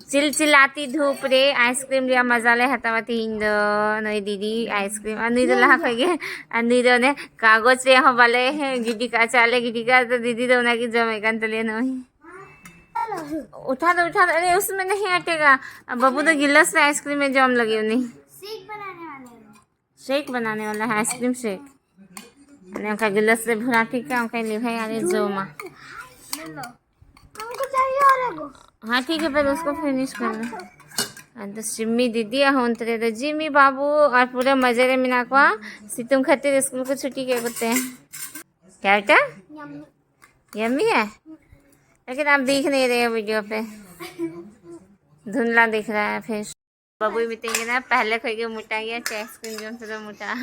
चिलचिलाती धूप रे आइसक्रीम रिया मजा ले हतावती हिंद नई दीदी आइसक्रीम अनिर लाहा खगे अनिर ने कागज रे हो बाले गिटी का चाले गिटी का तो दीदी तो ना की जमे कान तले नहीं उठा दो अरे उसमें नहीं हटेगा बबू तो गिलास में आइसक्रीम में जाम लगी उन्हें शेक बनाने वाला है आइसक्रीम शेक अने उनका गिलास से भुना ठीक है उनका ले भाई अरे जो माँ हमको चाहिए और एगो। हाँ ठीक है पहले उसको फिनिश करना तो सिम्मी दीदी होन तेरे तो जिमी बाबू और पूरे मजे रे मिनाकवा सितुम खातिर स्कूल को छुट्टी क्या करते हैं क्या बेटा यम्मी है लेकिन आप दिख नहीं रहे वीडियो पे धुंधला दिख रहा है फिर बाबू भी ना पहले खाई मोटा गया आइसक्रीम जो मोटा